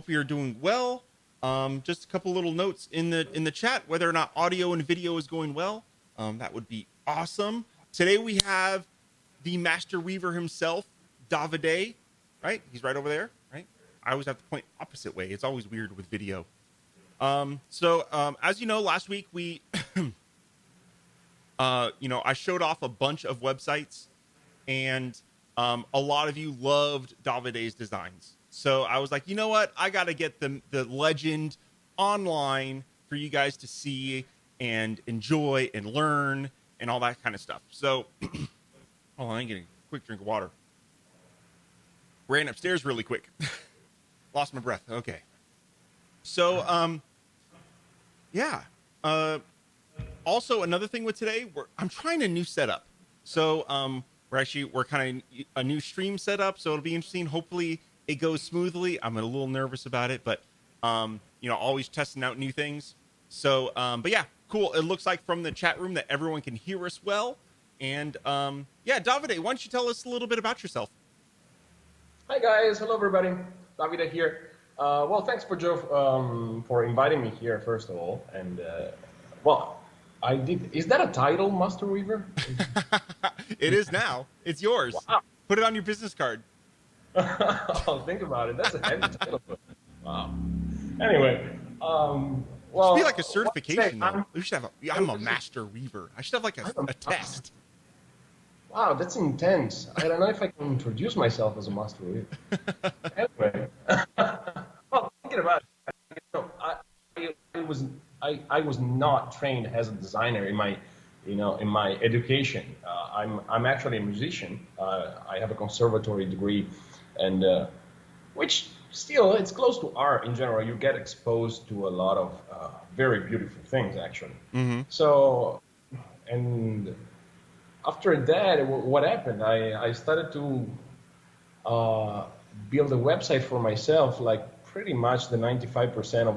Hope you're doing well. Just a couple little notes in the chat, whether or not audio and video is going well. That would be awesome. Today we have the Master Weaver himself, Davide, right? He's right over there, right? I always have to point opposite way. It's always weird with video. As you know, last week we, I showed off a bunch of websites, and a lot of you loved Davide's designs. So I was like, you know what? I got to get the legend online for you guys to see and enjoy and learn and all that kind of stuff. So, hold on, I'm getting a quick drink of water. Ran upstairs really quick. Lost my breath. Okay. So, yeah. Also, another thing with today, I'm trying a new setup. So, we're kind of a new stream setup. So it'll be interesting. Hopefully it goes smoothly. I'm a little nervous about it, but, always testing out new things. So, but yeah, cool. It looks like from the chat room that everyone can hear us well. And, yeah, Davide, why don't you tell us a little bit about yourself? Hi guys, hello everybody. Davide here. Well, thanks for Joe for inviting me here, first of all. And well, I did. Is that a title, Master Weaver? It is now. It's yours. Wow. Put it on your business card. Oh, think about it. That's a heavy title. Wow. Anyway, well, it should be like a certification. Though. We should have I'm a Master Weaver. I should have like a test. Wow, that's intense. I don't know if I can introduce myself as a Master Weaver. Anyway, well, thinking about it, I was not trained as a designer in my education. I'm actually a musician. I have a conservatory degree, and which still it's close to art in general. You get exposed to a lot of very beautiful things, actually. Mm-hmm. So, and after that, what happened? I started to build a website for myself, like pretty much the 95% of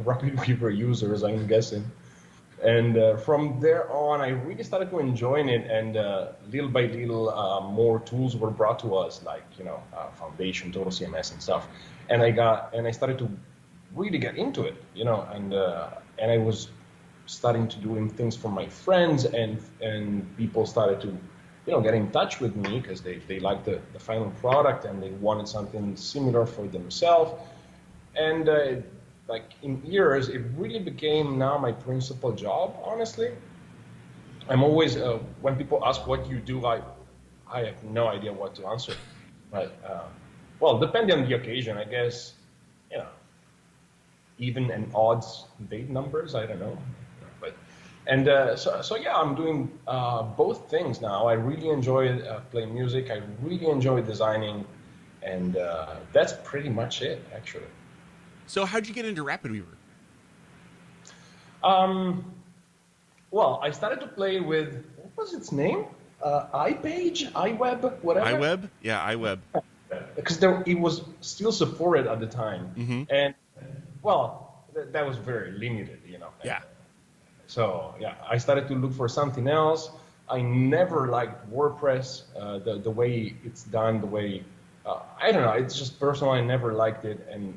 Rapidweaver users, I'm guessing. And from there on, I really started to enjoy it, and little by little, more tools were brought to us, like Foundation, Total CMS, and stuff. And I started to really get into it, and I was starting to doing things for my friends, and people started to get in touch with me because they liked the final product and they wanted something similar for themselves. And like in years, it really became now my principal job, honestly. I'm always when people ask what you do, I have no idea what to answer. But well, depending on the occasion, I guess, even and odds date numbers, I don't know. And so yeah, I'm doing both things now. I really enjoy playing music. I really enjoy designing, and that's pretty much it, actually. So how'd you get into Rapidweaver? Well, I started to play with, what was its name? iPage, iWeb, whatever. iWeb? Yeah, iWeb. Because it was still supported at the time. Mm-hmm. And, well, that was very limited, Yeah. So yeah, I started to look for something else. I never liked WordPress, the way it's done, the way, I don't know, it's just personal, I never liked it. And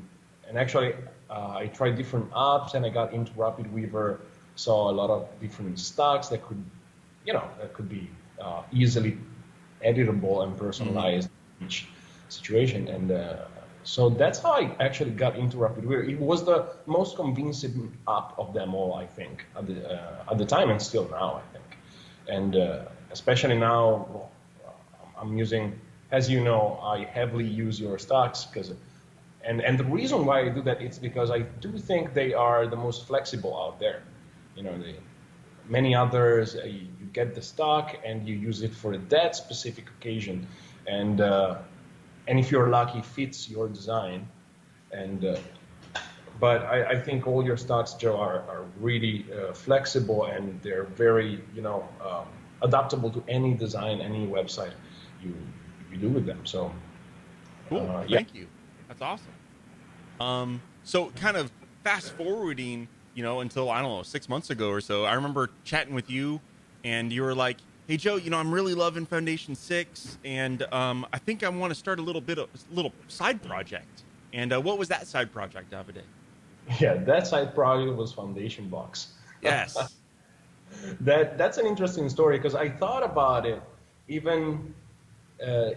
actually, I tried different apps and I got into Rapidweaver, saw a lot of different stocks that could, that could be easily editable and personalized in each situation. And so that's how I actually got into Rapidweaver. It was the most convincing app of them all, I think, at the time, and still now, I think. And especially now, well, I'm using, as you know, I heavily use your stocks and the reason why I do that is because I do think they are the most flexible out there. Many others, you get the stock and you use it for that specific occasion, and if you're lucky, fits your design. And but I think all your stocks, Joe, are really flexible, and they're very adaptable to any design, any website you do with them. So cool. Thank you. That's awesome. So kind of fast forwarding, until, I don't know, 6 months ago or so, I remember chatting with you and you were like, hey, Joe, I'm really loving Foundation 6, and I think I want to start a little side project. And what was that side project, Davide? Yeah, that side project was Foundation Box. Yes. That's an interesting story because I thought about it even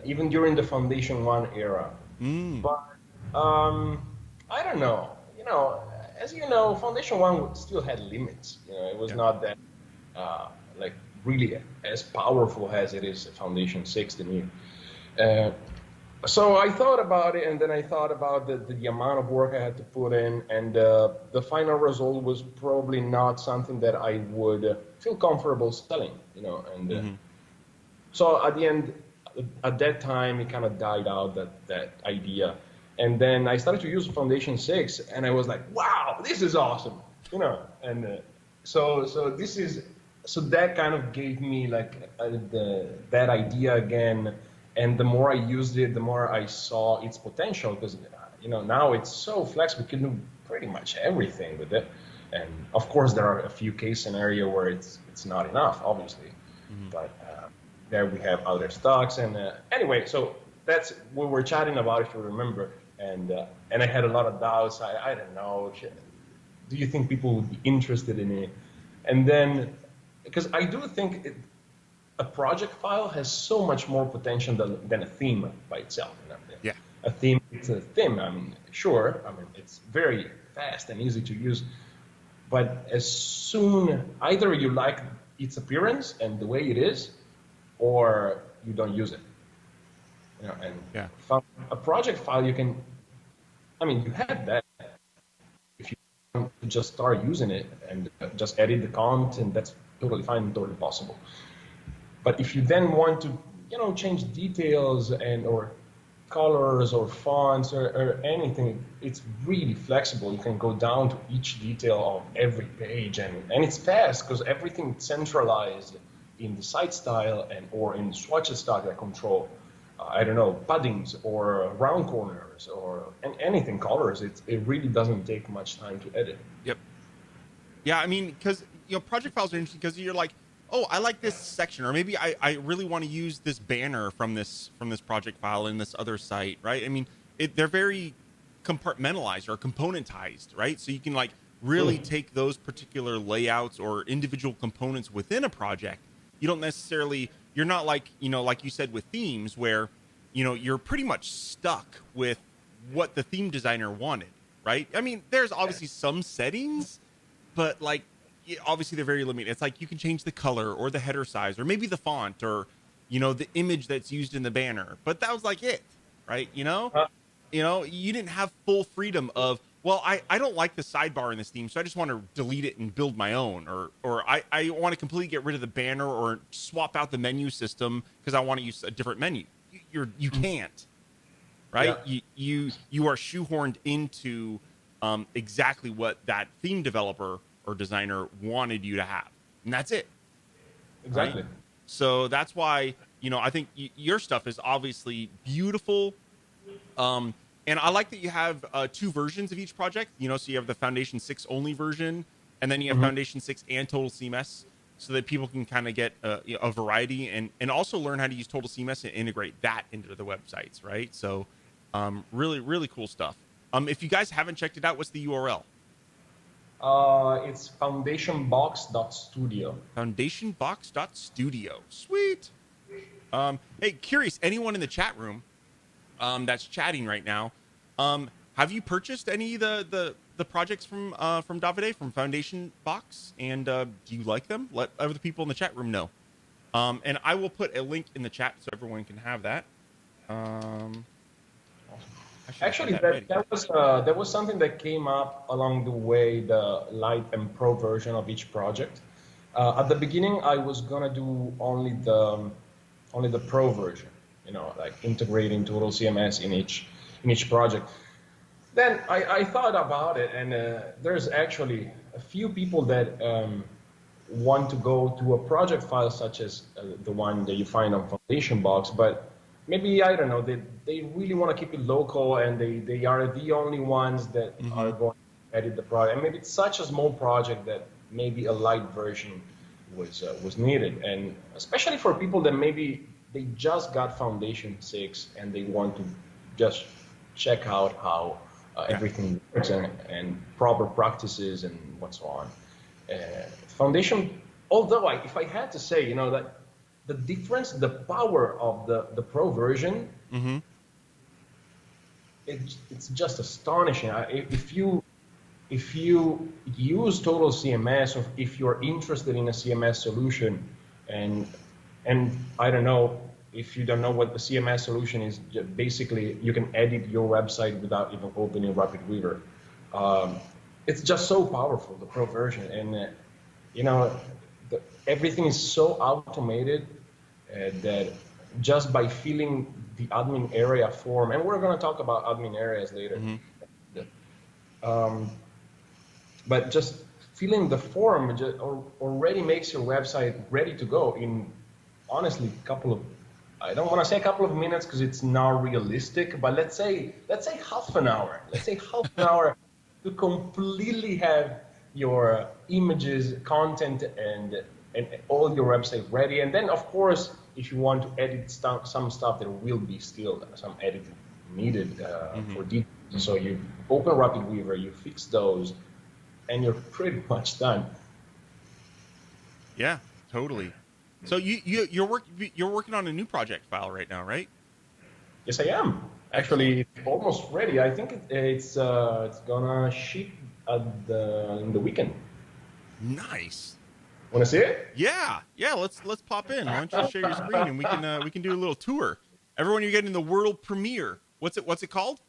even during the Foundation One era, Mm. but I don't know. As you know, Foundation One still had limits. It was Yeah. not that uh, like really as powerful as it is Foundation Six to me. Uh, so I thought about it, and then I thought about the amount of work I had to put in, and the final result was probably not something that I would feel comfortable selling, And Mm-hmm. so at the end, at that time, it kind of died out that idea, and then I started to use Foundation 6, and I was like, wow, this is awesome, And so that kind of gave me like that idea again. And the more I used it, the more I saw its potential because, now it's so flexible. We can do pretty much everything with it. And of course, there are a few case scenarios where it's not enough, obviously. Mm-hmm. But there we have other stocks. And anyway, so that's we were chatting about, if you remember. And I had a lot of doubts. I don't know. Do you think people would be interested in it? And then, because I do think a project file has so much more potential than a theme by itself. Yeah. A theme, it's a theme. I mean, sure, it's very fast and easy to use, but as soon either you like its appearance and the way it is, or you don't use it. And Yeah. a project file, you have that. If you want to just start using it and just edit the content, that's totally fine, totally possible. But if you then want to, change details or colors or fonts or anything, it's really flexible. You can go down to each detail of every page, and it's fast because everything's centralized in the site style or in the swatch style that control, paddings or round corners or anything colors. It really doesn't take much time to edit. Yep. Yeah, because project files are interesting because you're like, oh, I like this section, or maybe I really want to use this banner from this project file in this other site, right? They're very compartmentalized or componentized, right? So you can really take those particular layouts or individual components within a project. You don't necessarily, you're not like you said with themes where, you're pretty much stuck with what the theme designer wanted, right? There's obviously some settings, but obviously they're very limited. It's like you can change the color or the header size or maybe the font or, the image that's used in the banner. But that was it, right? You didn't have full freedom of, well, I don't like the sidebar in this theme, so I just want to delete it and build my own. Or I want to completely get rid of the banner or swap out the menu system because I want to use a different menu. You can't, right? Yeah. You are shoehorned into exactly what that theme developer or designer wanted you to have, and that's it. Exactly. Right? So that's why I think your stuff is obviously beautiful, and I like that you have two versions of each project. So you have the Foundation 6 only version, and then you have Foundation 6 and Total CMS, so that people can kind of get a variety and also learn how to use Total CMS and integrate that into the websites, right? So really, really cool stuff. If you guys haven't checked it out, what's the URL? It's foundationbox.studio. Foundationbox.studio. Sweet. Hey, curious, anyone in the chat room that's chatting right now, have you purchased any of the projects from Davide from Foundation Box? And do you like them? Let other people in the chat room know. And I will put a link in the chat so everyone can have that. Actually, that was something that came up along the way, the Lite and Pro version of each project. At the beginning, I was gonna do only the Pro version, integrating Total CMS in each project. Then I thought about it, and there's actually a few people that want to go to a project file such as the one that you find on Foundation Box, but maybe, I don't know, they really want to keep it local, and they are the only ones that are going to edit the project. And maybe it's such a small project that maybe a light version was needed. And especially for people that maybe they just got Foundation 6 and they want to just check out how Yeah. everything works and proper practices and what so on. Foundation, although if I had to say, that the difference, the power of the Pro version, Mm-hmm. it's just astonishing. If you use Total CMS, or if you're interested in a CMS solution, and I don't know, if you don't know what the CMS solution is, basically you can edit your website without even opening Rapidweaver. It's just so powerful, the Pro version, and everything is so automated that just by filling the admin area form, and we're going to talk about admin areas later. Mm-hmm. But just filling the form already makes your website ready to go in, honestly, I don't want to say a couple of minutes because it's not realistic, but let's say half an hour. Let's say half an hour to completely have your images, content, and all your website ready. And then, of course, if you want to edit some stuff, there will be still some editing needed for details. So you open Rapidweaver, you fix those, and you're pretty much done. Yeah, totally. So you're working on a new project file right now, right? Yes, I am. Actually, it's almost ready. I think it's gonna ship in the weekend. Nice. Want to see it? Yeah. Let's pop in. Why don't you share your screen and we can do a little tour. Everyone, you're getting the world premiere. What's it called?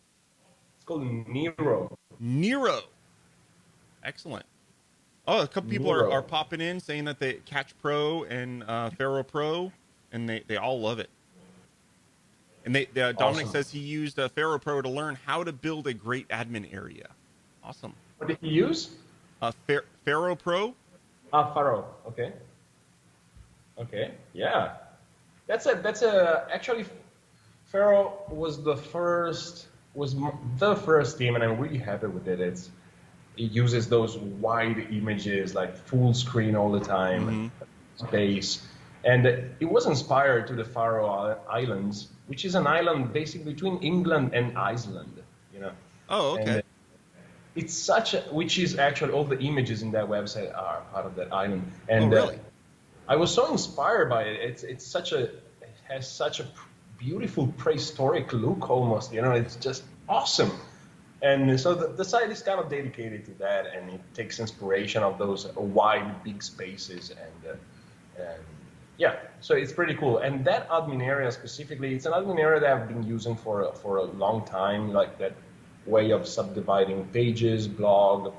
It's called Nero. Nero. Excellent. Oh, a couple people are popping in saying that they Catch Pro and Pharaoh Pro, and they all love it. And Dominic Awesome. says he used Pharaoh Pro to learn how to build a great admin area. Awesome. What did you use? Pharaoh Pro. Pharaoh. Okay. Okay. Yeah. Actually, Pharaoh was the first team, and I'm really happy with it. It uses those wide images, like full screen all the time, space. And it was inspired to the Faroe Islands, which is an island basically between England and Iceland, Oh, okay. And it's which is actually all the images in that website are part of that island. And really? I was so inspired by it. It has such a beautiful prehistoric look almost, it's just awesome. And so the site is kind of dedicated to that, and it takes inspiration of those wide, big spaces, and yeah, so it's pretty cool. And that admin area specifically, it's an admin area that I've been using for a long time, like that way of subdividing pages, blog,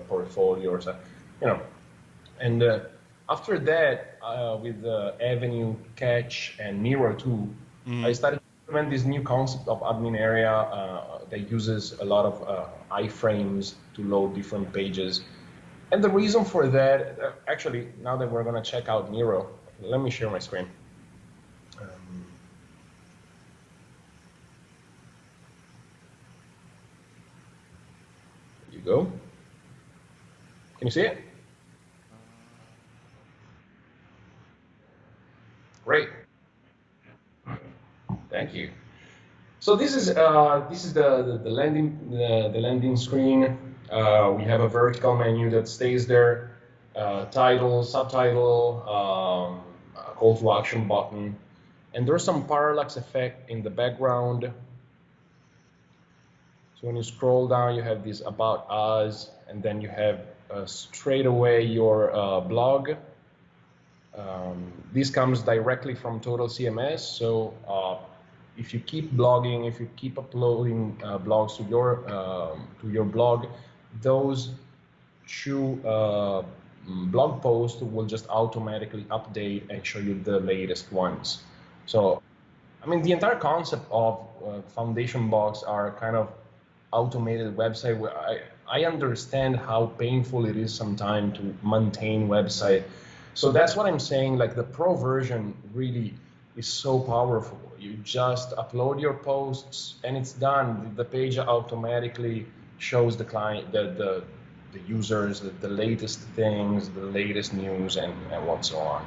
portfolio, or so, And after that, with Avenue, Catch, and Miro too, I started implement this new concept of admin area that uses a lot of iframes to load different pages. And the reason for that, actually, now that we're going to check out Miro, let me share my screen. There you go. Can you see it? Great. Thank you. So this is the landing screen. We have a vertical menu that stays there, title, subtitle, a call to action button, and there's some parallax effect in the background. So when you scroll down, you have this about us, and then you have straight away your blog. This comes directly from Total CMS, so if you keep blogging, if you keep uploading blogs to your blog, those two blog posts will just automatically update and show you the latest ones. So, I mean, the entire concept of foundation blogs are kind of automated website where I understand how painful it is sometimes to maintain website. So that's what I'm saying, like the Pro version really is so powerful. You just upload your posts and it's done. The page automatically shows the client, the users, the latest things, the latest news, and what so on.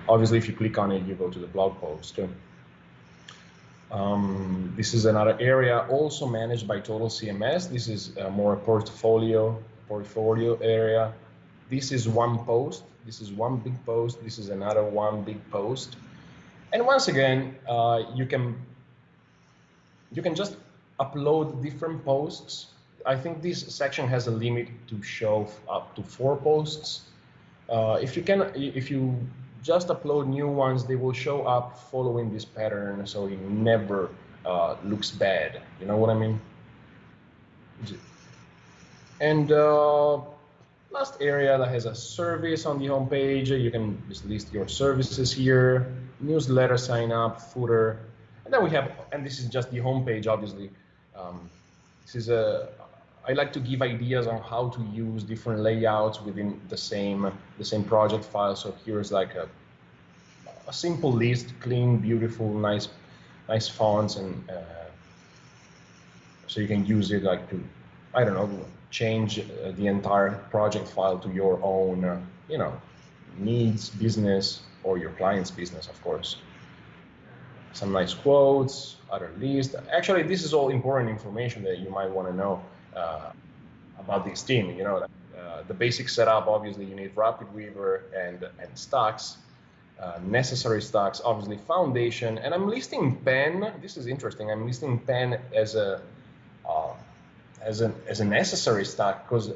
Obviously, if you click on it, you go to the blog post too. This is another area also managed by Total CMS. This is more a portfolio area. This is one post. This is one big post. This is another one big post. And once again, you can just upload different posts. I think this section has a limit to show up to 4 posts. If you just upload new ones, they will show up following this pattern, so it never looks bad. You know what I mean? And last area that has a service on the home page. You can just list your services here, newsletter sign up, footer, and then we have, and this is just the home page, obviously. This is I like to give ideas on how to use different layouts within the same project file. So here's like a simple list, clean, beautiful, nice fonts, and so you can use it like to, I don't know, change the entire project file to your own, needs, business, or your client's business, of course. Some nice quotes, other list. Actually, this is all important information that you might want to know about this team. The basic setup, obviously, you need Rapidweaver and stocks, necessary stocks, obviously foundation, and I'm listing Pen. This is interesting. I'm listing Pen as a necessary stock because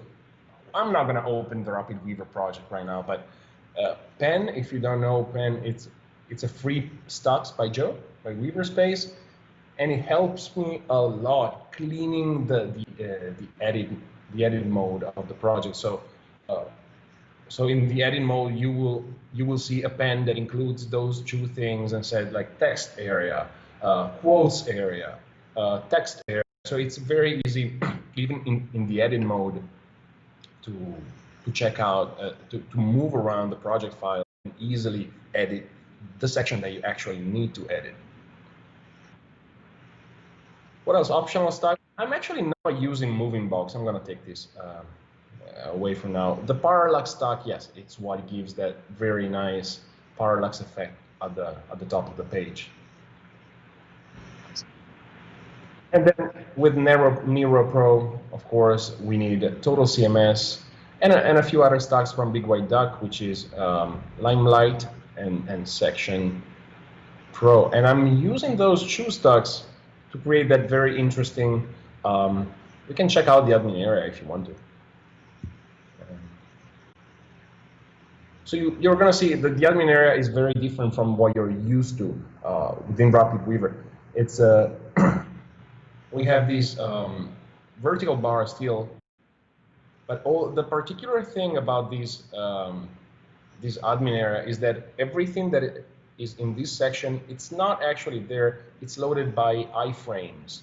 I'm not going to open the Rapidweaver project right now. But Pen, if you don't know Pen, it's a free stocks by Weaverspace, and it helps me a lot cleaning the edit mode of the project. So in the edit mode, you will see a pen that includes those 2 things and said like text area, quotes area, text area. So it's very easy, even in the edit mode, to check out, to move around the project file and easily edit the section that you actually need to edit. What else? Optional stuff. I'm actually not using moving box. I'm going to take this away for now. The parallax stock, yes, it's what gives that very nice parallax effect at the top of the page. And then with Nero Pro, of course, we need Total CMS and a few other stocks from Big White Duck, which is Limelight and Section Pro. And I'm using those 2 stocks to create that very interesting. You can check out the admin area if you want to. So you're going to see that the admin area is very different from what you're used to within Rapidweaver. It's we have these vertical bars still, but the particular thing about this admin area is that everything that is in this section, it's not actually there. It's loaded by iframes.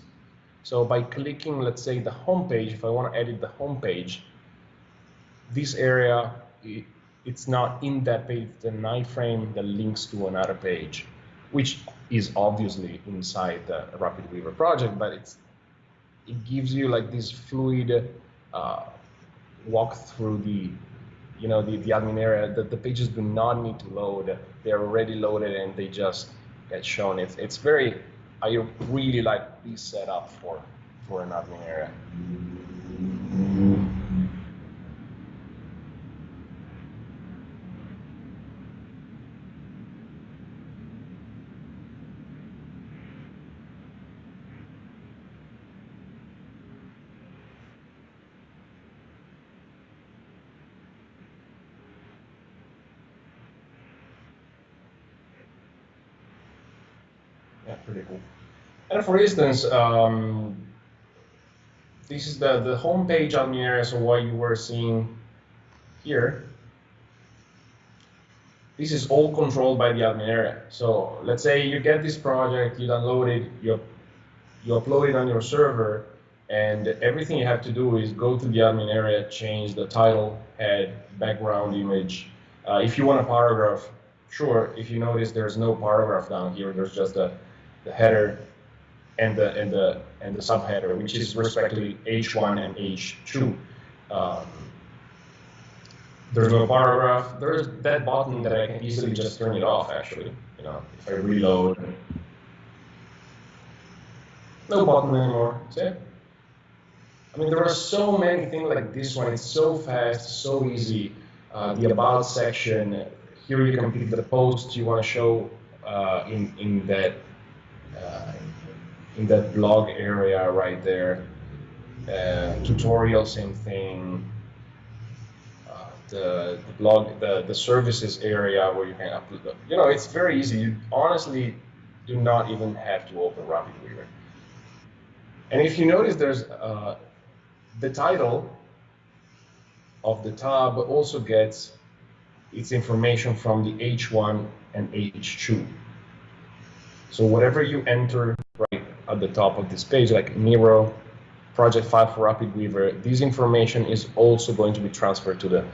So by clicking, let's say, the home page, if I want to edit the home page, this area, it's not in that page. It's an iframe that links to another page, which is obviously inside the Rapidweaver project, but it gives you like this fluid walk through the admin area. That the pages do not need to load; they're already loaded and they just get shown. It's very. I really like this setup for an admin area. Yeah, pretty cool. And for instance, this is the home page admin area. So what you were seeing here, this is all controlled by the admin area. So let's say you get this project, you download it, you upload it on your server, and everything you have to do is go to the admin area, change the title, head, background image. If you want a paragraph, sure. If you notice, there's no paragraph down here. There's just the header and the subheader, which is respectively H1 and H2. There's no paragraph. There's that button that I can easily just turn it off. Actually, if I reload, No button anymore. See? I mean, there are so many things like this one. It's so fast, so easy. The about section. Here you can pick the post you want to show uh, in that blog area right there. Tutorial, same thing. The blog, the services area where you can upload. You know, it's very easy. You honestly do not even have to open Rapidweaver. And if you notice, there's the title of the tab also gets its information from the H1 and H2. So whatever you enter right at the top of this page, like Miro, project file for Rapidweaver, this information is also going to be transferred to the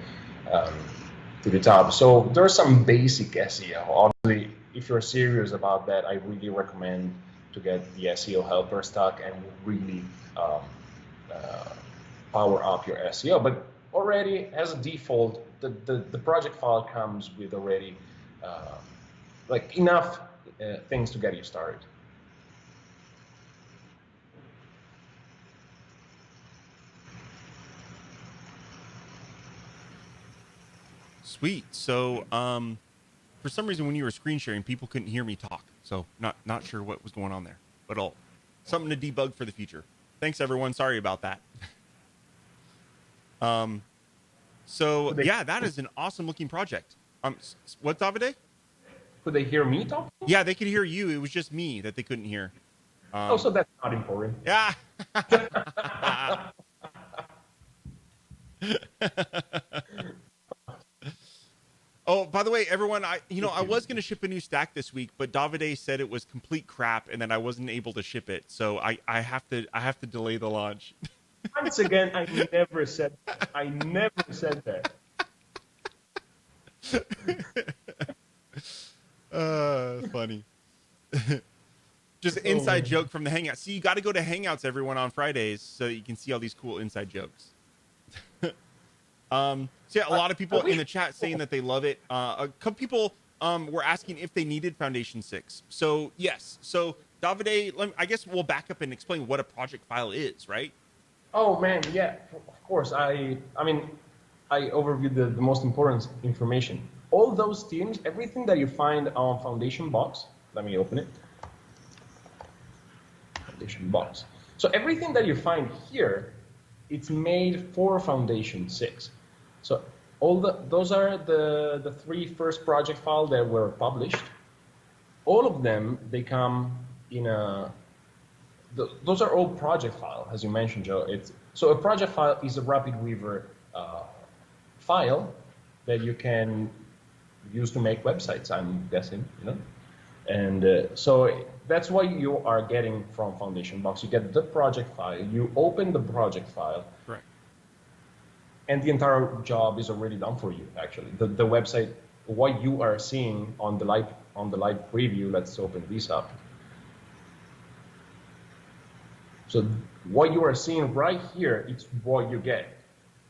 tab. So there's some basic SEO. Obviously, if you're serious about that, I really recommend to get the SEO helper stack and really power up your SEO. But already, as a default, the project file comes with already like enough things to get you started. Sweet. So, for some reason, when you were screen sharing, people couldn't hear me talk. So, not sure what was going on there, but something to debug for the future. Thanks, everyone. Sorry about that. So yeah, that is an awesome looking project. What, Davide? Could they hear me talk? Yeah, they could hear you. It was just me that they couldn't hear. Oh, so that's not important. Yeah. Oh, by the way, everyone, I was going to ship a new stack this week, but Davide said it was complete crap, and then I wasn't able to ship it, so I have to delay the launch. Once again, I never said that. Funny. Just an inside joke from the Hangouts. See, you got to go to Hangouts, everyone, on Fridays so that you can see all these cool inside jokes. So yeah, a lot of people in the chat saying that they love it. A couple people were asking if they needed Foundation 6. So yes. So Davide, I guess we'll back up and explain what a project file is, right? Oh man, yeah, of course. I mean, I overviewed the most important information. All those themes, everything that you find on Foundation Box. Let me open it. Foundation Box. So everything that you find here, it's made for Foundation 6. So those are the three first project files that were published. All of them, they come in those are all project files, as you mentioned, Joe. So a project file is a Rapidweaver file that you can use to make websites, I'm guessing, And so that's what you are getting from Foundation Box. You get the project file, you open the project file, right, and the entire job is already done for you, actually. The website, what you are seeing on the live preview, let's open this up. So what you are seeing right here, it's what you get.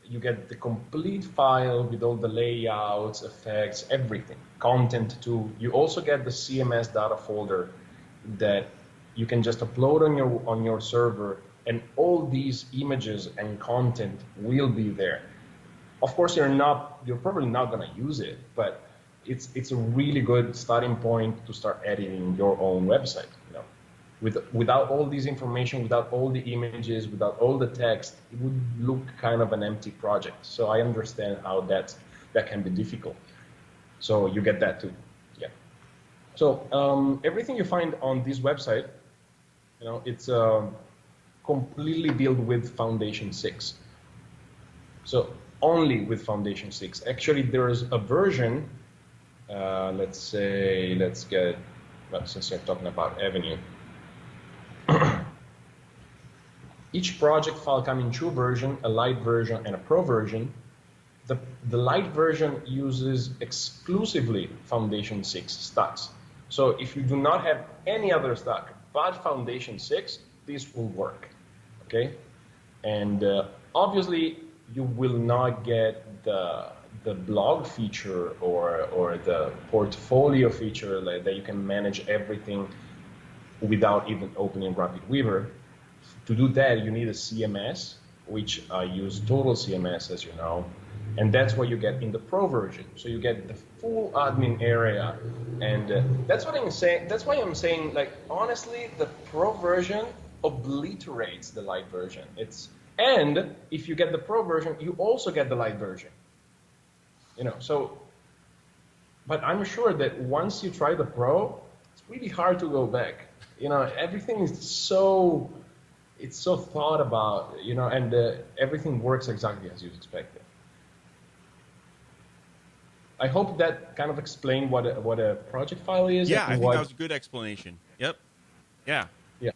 You get the complete file with all the layouts, effects, everything, content too. You also get the CMS data folder that you can just upload on your server, and all these images and content will be there. Of course, you're probably not going to use it, but it's a really good starting point to start editing your own website. Without all this information, without all the images, without all the text, it would look kind of an empty project. So I understand how that can be difficult. So you get that too, yeah. So everything you find on this website, it's completely built with Foundation 6. So only with Foundation 6. Actually, there's a version. Let's get. Well, since you're talking about Avenue. Each project file comes in two versions, a light version and a pro version. The light version uses exclusively Foundation 6 stacks. So if you do not have any other stack but Foundation 6, this will work, okay? And obviously, you will not get the blog feature or the portfolio feature that you can manage everything without even opening Rapidweaver. To do that, you need a CMS, which I use Total CMS, as you know, and that's what you get in the Pro version. So you get the full admin area, and that's what I'm saying. That's why I'm saying, like, honestly, the Pro version obliterates the Lite version. And if you get the Pro version, you also get the Lite version. So, but I'm sure that once you try the Pro, it's really hard to go back. Everything is so thought about, and everything works exactly as you expected. I hope that kind of explained what a project file is. Yeah, I think that was a good explanation. Yep. Yeah. Yeah.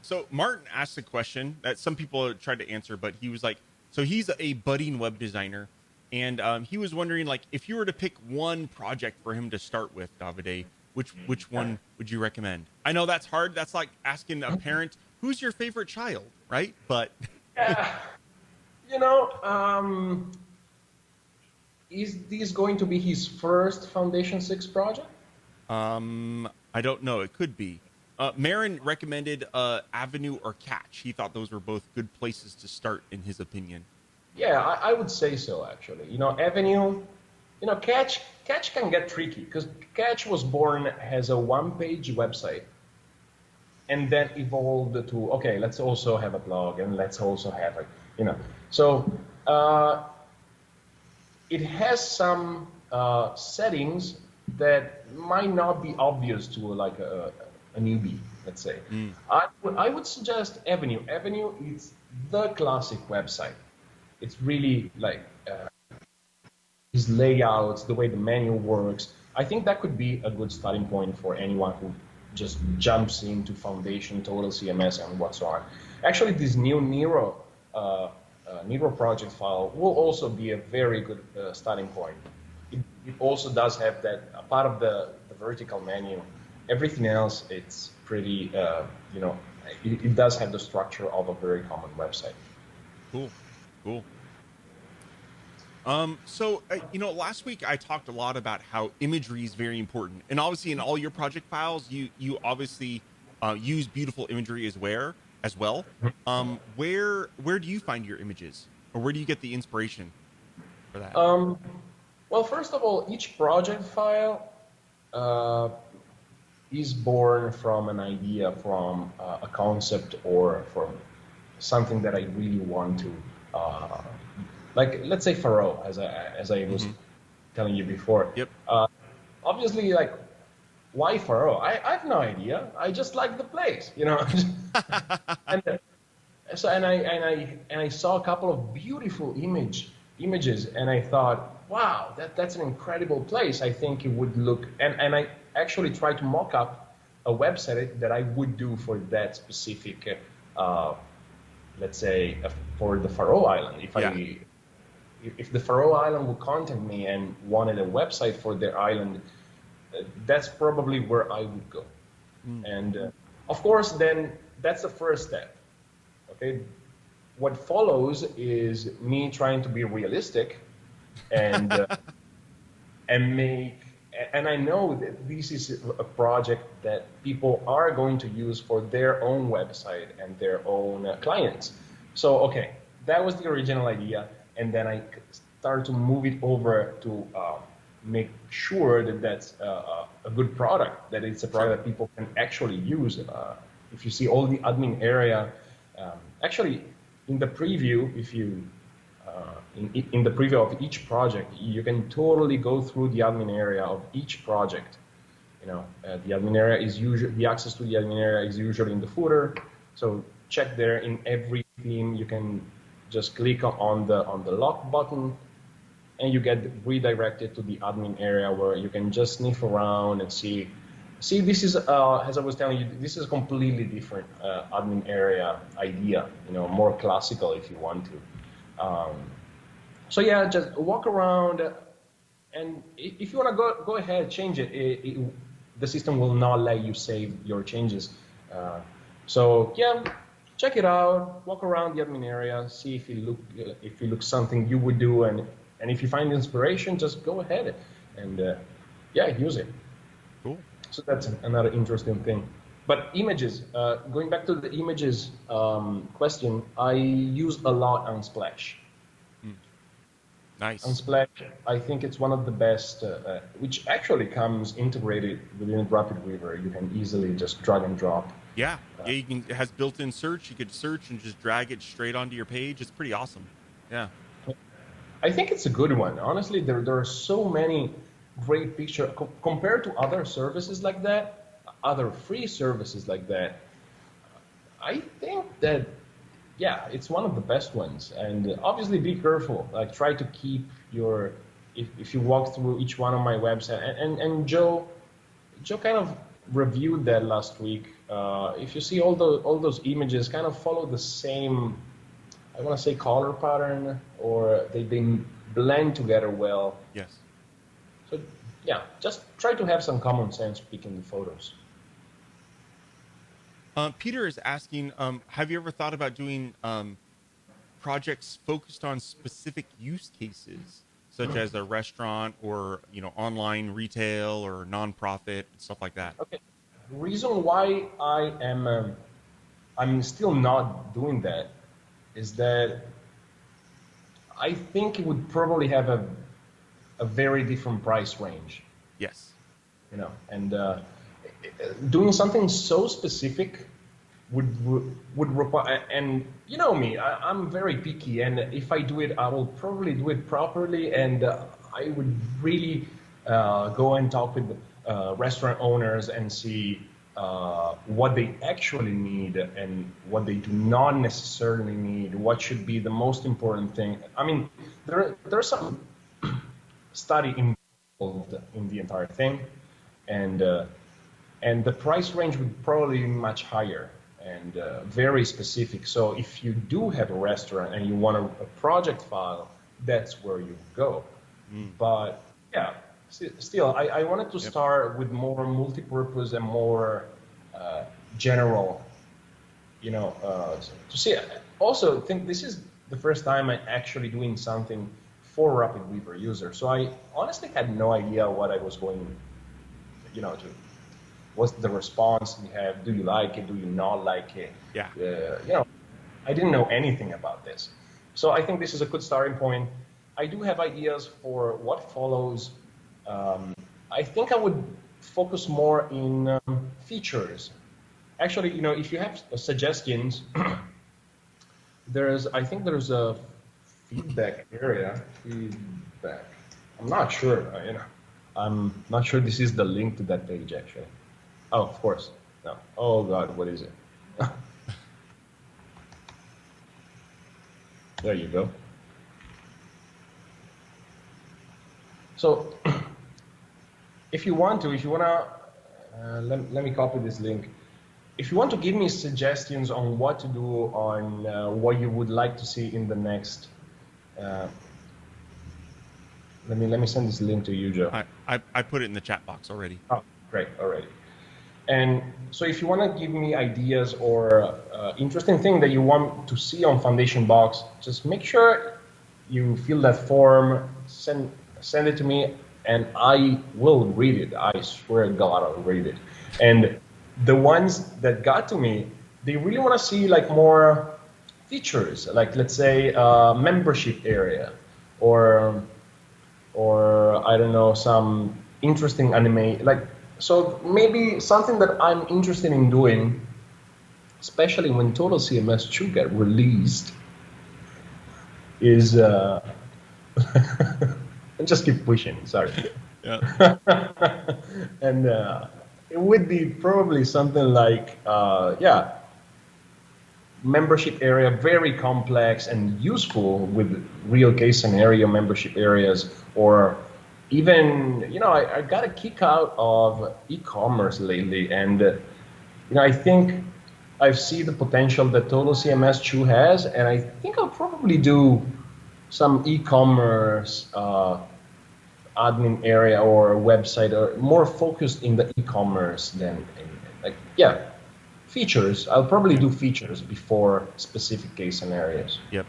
So Martin asked a question that some people tried to answer, but he was like, so he's a budding web designer, and he was wondering, like, if you were to pick one project for him to start with, Davide, which one would you recommend? I know that's hard. That's like asking a parent, who's your favorite child, right? But is this going to be his first Foundation 6 project? I don't know. It could be. Marin recommended Avenue or Catch. He thought those were both good places to start, in his opinion. Yeah, I would say so, actually. Avenue, Catch can get tricky, because Catch was born as a one-page website and then evolved to, okay, let's also have a blog, and let's also have So it has some settings that might not be obvious to like a newbie, let's say. I would suggest Avenue. Avenue is the classic website. It's really like his layouts, the way the menu works. I think that could be a good starting point for anyone who just jumps into Foundation, Total CMS, and what's on. Actually, this new Nero project file will also be a very good starting point. It also does have that part of the vertical menu. Everything else, it's pretty, it does have the structure of a very common website. Cool. So, last week I talked a lot about how imagery is very important. And obviously in all your project files, you obviously use beautiful imagery as well. Where do you find your images, or where do you get the inspiration for that? Well, first of all, each project file is born from an idea, from a concept, or from something that I really want to, like, let's say Faro, as I was telling you before. Yep. Obviously, like, why Faro? I have no idea. I just like the place, and I saw a couple of beautiful images, and I thought, wow, that's an incredible place. I think it would look, and I actually tried to mock up a website that I would do for that specific, let's say, for the Faroe Island. If the Faroe Island would contact me and wanted a website for their island, that's probably where I would go. And of course, then that's the first step. Okay, what follows is me trying to be realistic, and and I know that this is a project that people are going to use for their own website and their own clients. So, okay, that was the original idea, and then I started to move it over to make sure that that's a good product, that it's a product that people can actually use. If you see all the admin area, actually in the preview, if you in the preview of each project, you can totally go through the admin area of each project. The admin area is usually, the access to the admin area is usually in the footer. So check there. In every theme, you can just click on the lock button, and you get redirected to the admin area, where you can just sniff around and see. This is, as I was telling you, this is a completely different admin area idea. More classical if you want to. So yeah, just walk around, and if you want to go ahead, change it. The system will not let you save your changes. So yeah, check it out. Walk around the admin area, see if it looks something you would do, and if you find inspiration, just go ahead and use it. Cool. So that's another interesting thing. But images, going back to the images question, I use a lot Unsplash. Nice. Unsplash, I think it's one of the best, which actually comes integrated within Rapidweaver. You can easily just drag and drop. Yeah, you can. It has built-in search. You could search and just drag it straight onto your page. It's pretty awesome. Yeah. I think it's a good one. Honestly, there are so many great pictures compared to other services like that, other free services like that. I think that, yeah, it's one of the best ones. And obviously be careful, like try to keep your, if you walk through each one of my websites, and Joe kind of reviewed that last week. If you see all those images kind of follow the same, I want to say color pattern, or they blend together well. Yes. So yeah, just try to have some common sense picking the photos. Peter is asking, have you ever thought about doing projects focused on specific use cases, such as a restaurant or online retail or nonprofit, stuff like that? Okay. The reason why I'm still not doing that is that I think it would probably have a very different price range. Yes. And doing something so specific would require, and you know me, I'm very picky, and if I do it, I will probably do it properly, and I would really go and talk with restaurant owners and see what they actually need and what they do not necessarily need, what should be the most important thing. I mean, there's some study involved in the entire thing, and the price range would probably be much higher and very specific. So if you do have a restaurant and you want a project file, that's where you go. But yeah, still, I wanted to start with more multi-purpose and more general, to see. Also, I think this is the first time I'm actually doing something for Rapidweaver users. So I honestly had no idea what I was going, to. What's the response you have? Do you like it? Do you not like it? Yeah. I didn't know anything about this. So I think this is a good starting point. I do have ideas for what follows. I think I would focus more in features. Actually, if you have suggestions, I think there's a feedback area. Feedback. I'm not sure. I'm not sure this is the link to that page actually. Oh, of course. No. Oh God, what is it? There you go. So, if you want to, let me copy this link. If you want to give me suggestions on what to do, on what you would like to see in the next, let me send this link to you, Joe. I put it in the chat box already. Oh, great, already. And so if you want to give me ideas or interesting thing that you want to see on Foundation Box, just make sure you fill that form, send it to me, and I will read it. I swear to God, I'll read it. And the ones that got to me, they really want to see like more features, like let's say membership area, or I don't know, some interesting anime, like. So maybe something that I'm interested in doing, especially when Total CMS 2 get released, is and just keep pushing. Sorry. Yeah. And it would be probably something like membership area, very complex and useful with real case scenario membership areas, or even, I got a kick out of e-commerce lately, and I think I see the potential that Total CMS 2 has, and I think I'll probably do some e-commerce admin area or website, or more focused in the e-commerce than features. I'll probably do features before specific case scenarios. Yep.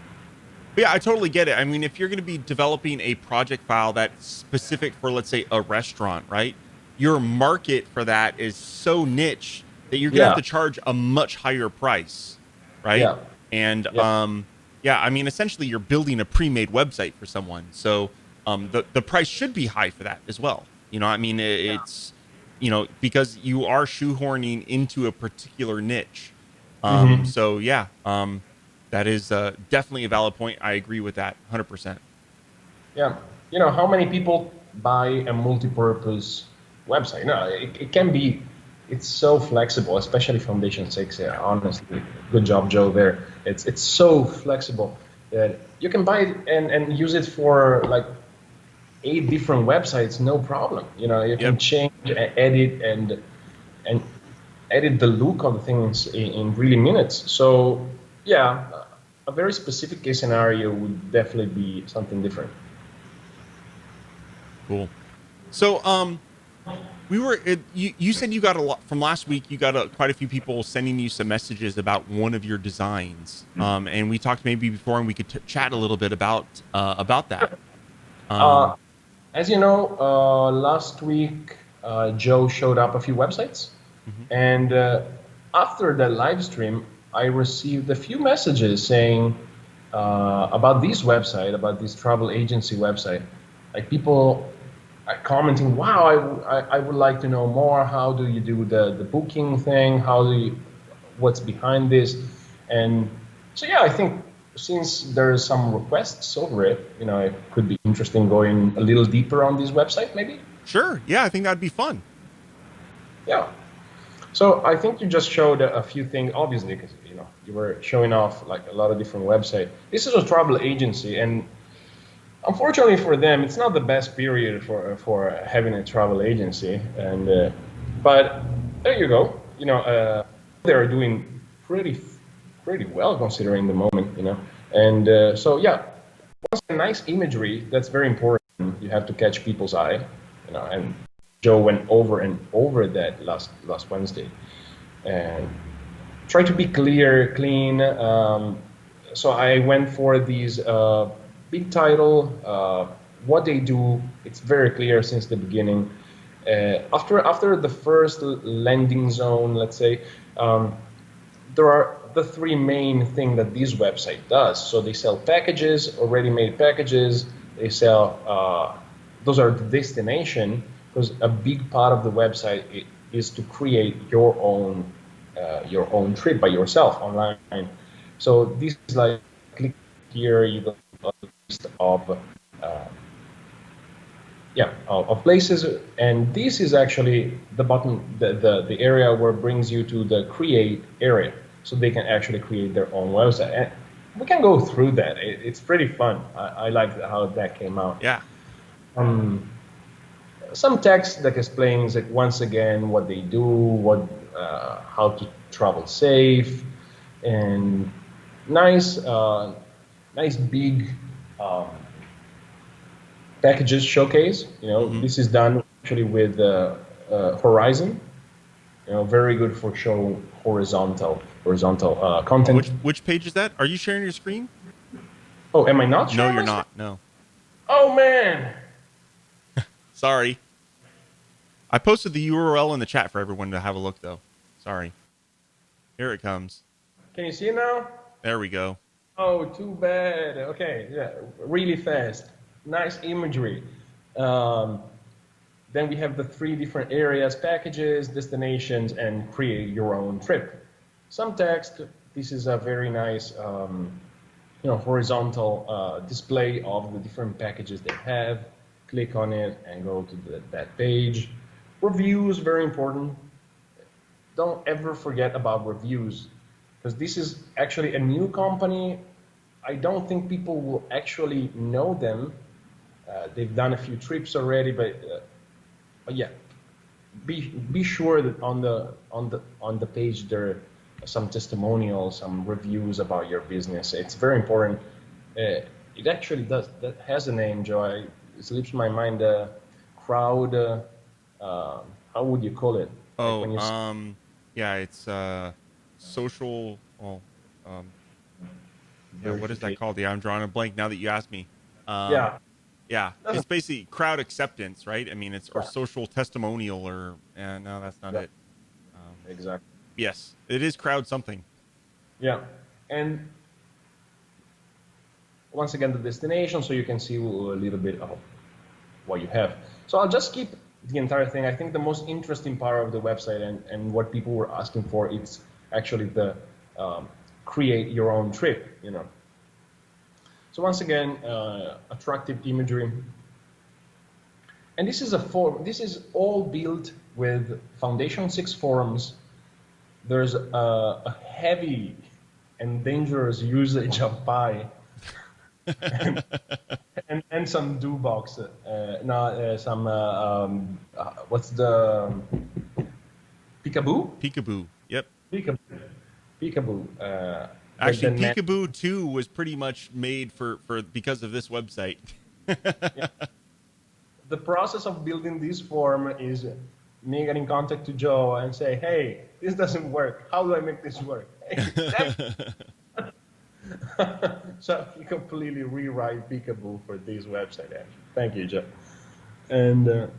But yeah, I totally get it. I mean, if you're going to be developing a project file that's specific for, let's say, a restaurant, right? Your market for that is so niche that you're going to have to charge a much higher price, right? Yeah. And I mean, essentially, you're building a pre-made website for someone, so the price should be high for that as well. You know, I mean, it's because you are shoehorning into a particular niche. So yeah, that is definitely a valid point. I agree with that 100%. Yeah. How many people buy a multi-purpose website? No, it can be, it's so flexible, especially Foundation 6. Yeah, honestly, good job, Joe, there. It's so flexible that you can buy it and use it for like 8 different websites, no problem. You can change, edit, and edit the look of the things in really minutes. So yeah, a very specific case scenario would definitely be something different. Cool. So you said you got a lot from last week. You got quite a few people sending you some messages about one of your designs. And we talked maybe before, and we could chat a little bit about that. As you know, last week Joe showed up a few websites, and after the live stream, I received a few messages saying about this website, about this travel agency website. Like people are commenting, "Wow, I would like to know more. How do you do the booking thing? What's behind this?" And so yeah, I think since there's some requests over it, it could be interesting going a little deeper on this website, maybe. Sure. Yeah, I think that'd be fun. Yeah. So I think you just showed a few things, obviously, because you were showing off like a lot of different websites. This is a travel agency, and unfortunately for them, it's not the best period for having a travel agency. And but there you go. They're doing pretty well considering the moment. And so yeah, once a nice imagery, that's very important. You have to catch people's eye. And Joe went over and over that last Wednesday, and try to be clear, clean. So I went for these big title, what they do. It's very clear since the beginning. After the first landing zone, let's say, there are the 3 main things that this website does. So they sell packages, already made packages. They sell, those are the destination, because a big part of the website is to create your own trip by yourself online. So this is like, click here, you go to a list of places, and this is actually the button, the area where it brings you to the create area, so they can actually create their own website. And we can go through that. It's pretty fun. I like how that came out. Yeah. Some text that explains, like, once again, what they do, how to travel safe, and nice big packages showcase. This is done actually with Horizon. Very good for showing horizontal content. Which page is that? Are you sharing your screen? Oh, am I not sharing? No, you're not. No. Oh man. Sorry. I posted the URL in the chat for everyone to have a look, though. Sorry. Here it comes. Can you see it now? There we go. Oh, too bad. Okay, yeah, really fast. Nice imagery. Then we have the 3 different areas: packages, destinations, and create your own trip. Some text. This is a very nice, horizontal display of the different packages they have. Click on it and go to that page. Reviews, very important. Don't ever forget about reviews, because this is actually a new company. I don't think people will actually know them. They've done a few trips already, but yeah, be sure that on the page there are some testimonials, some reviews about your business. It's very important. It actually does. That has a name, Joe. It slips my mind. Crowd. How would you call it? Oh, yeah, it's social. Well, yeah, what is that called? Yeah, I'm drawing a blank now that you asked me. Yeah, it's basically crowd acceptance, right? I mean, it's or social testimonial, or no, that's not it. Exactly. Yes, it is crowd something. Yeah, and once again the destination, so you can see a little bit of what you have. So I'll just skip the entire thing. I think the most interesting part of the website and what people were asking for, it's actually the create your own trip, you know. So once again, attractive imagery. And this is a form, this is all built with Foundation 6 forms. There's a heavy and dangerous usage of Pi and some do box. What's the Peekaboo? Peekaboo. Yep. Peekaboo. Actually, Peekaboo 2 was pretty much made because of this website. Yeah. The process of building this form is me getting in contact to Joe and say, hey, this doesn't work. How do I make this work? So he completely rewrite Peekaboo for this website, actually. Thank you, Joe. And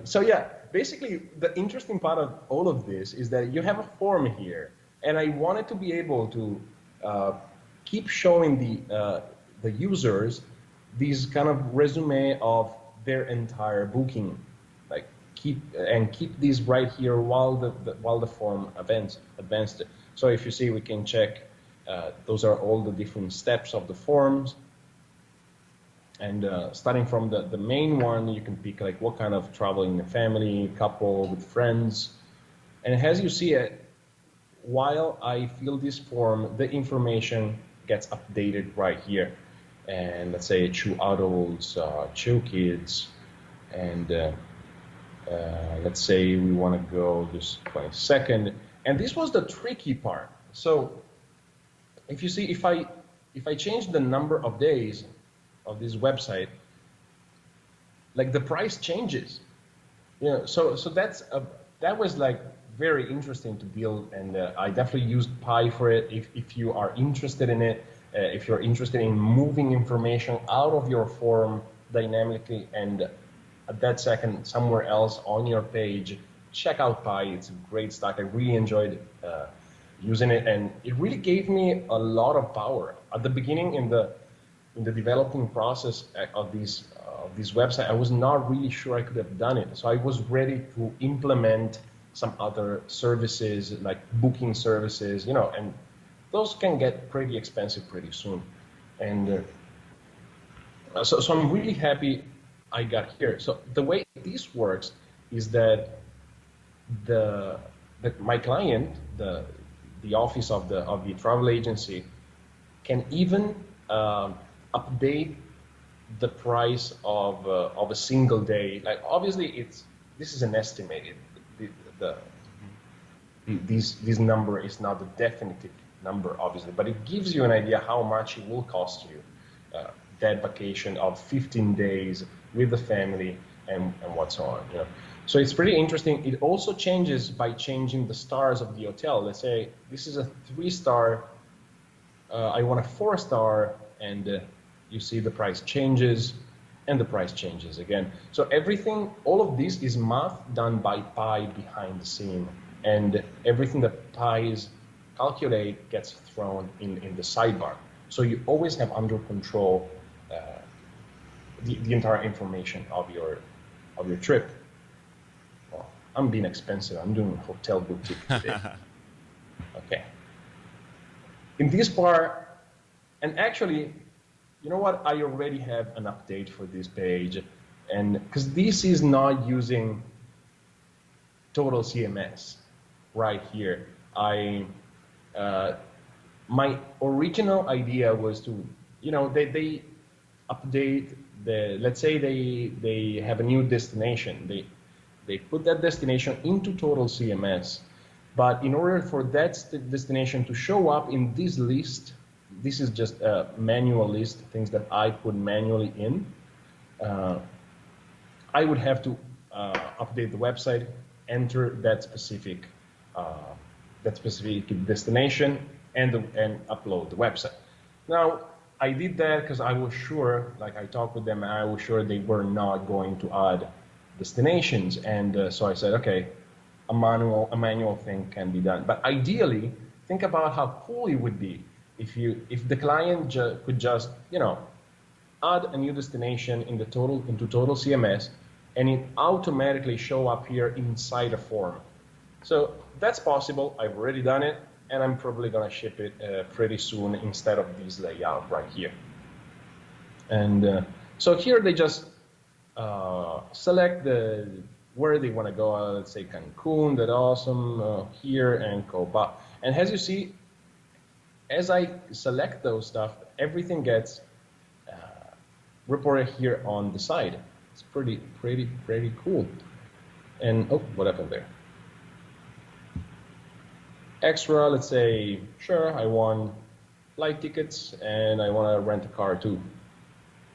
so yeah, basically the interesting part of all of this is that you have a form here, and I wanted to be able to keep showing the users these kind of resume of their entire booking, like keep these right here while the form advanced. So if you see, we can check. Those are all the different steps of the forms. And starting from the main one, you can pick like what kind of traveling, the family, couple, with friends. And as you see it, while I fill this form, the information gets updated right here. And let's say 2 adults, 2 kids, and let's say we want to go this 22nd. And this was the tricky part. So if you see, if I change the number of days of this website, like the price changes. You know, so that was like very interesting to build, and I definitely used Pi for it. If you are interested in it, if you're interested in moving information out of your form dynamically and at that second somewhere else on your page, check out Pi. It's a great stack. I really enjoyed using it, and it really gave me a lot of power. At the beginning, in the developing process of this website, I was not really sure I could have done it. So I was ready to implement some other services, like booking services, you know, and those can get pretty expensive pretty soon. And so I'm really happy I got here. So the way this works is that my client, the office of the travel agency, can even update the price of a single day. Like obviously this is an estimated. This number is not the definitive number, obviously, but it gives you an idea how much it will cost you that vacation of 15 days with the family and what's on. You know? So it's pretty interesting. It also changes by changing the stars of the hotel. Let's say this is a 3-star. I want a 4-star, and you see the price changes, and the price changes again. So everything, all of this is math done by Pi behind the scene, and everything that Pi's calculate gets thrown in the sidebar. So you always have under control the entire information of your trip. Well, I'm being expensive. I'm doing hotel boutique today. Okay. In this part, and actually, you know what? I already have an update for this page, and because this is not using Total CMS right here. My original idea was to, you know, they update let's say they have a new destination. They put that destination into Total CMS, but in order for that destination to show up in this list, this is just a manual list, things that I put manually in. I would have to update the website, enter that specific destination, and upload the website. Now, I did that because I was sure, like I talked with them, and I was sure they were not going to add destinations. And so I said, okay, a manual thing can be done. But ideally, think about how cool it would be if the client could just, you know, add a new destination into Total CMS, and it automatically show up here inside a form. So that's possible. I've already done it, and I'm probably gonna ship it pretty soon instead of this layout right here. And so here they just select where they want to go. Let's say Cancun, that's awesome, here, and Coba. And as you see, as I select those stuff, everything gets reported here on the side. It's pretty cool. And oh, what happened there? Extra, let's say, sure, I want flight tickets and I want to rent a car too.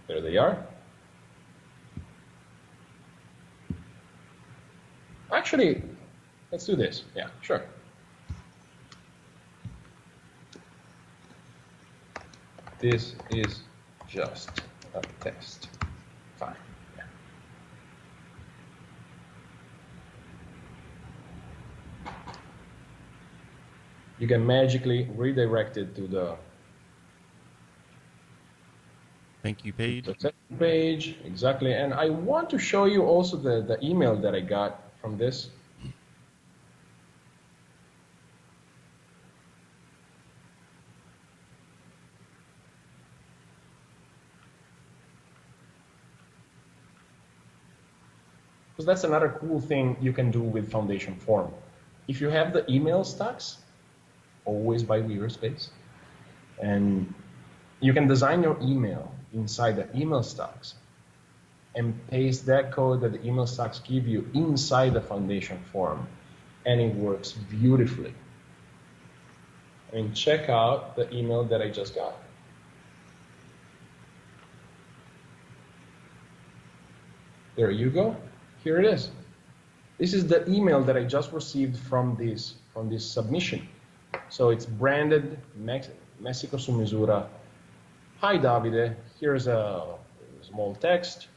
There they are. Actually, let's do this. Yeah, sure. This is just a test. Fine. Yeah. You get magically redirected to the thank you page. Page, exactly. And I want to show you also the email that I got from this. Because that's another cool thing you can do with Foundation Form. If you have the email stacks, always by Weaverspace, and you can design your email inside the email stacks and paste that code that the email stacks give you inside the Foundation Form, and it works beautifully. I mean, check out the email that I just got. There you go. Here it is. This is the email that I just received from this submission. So it's branded Mexico su misura. Hi Davide, here's a small text.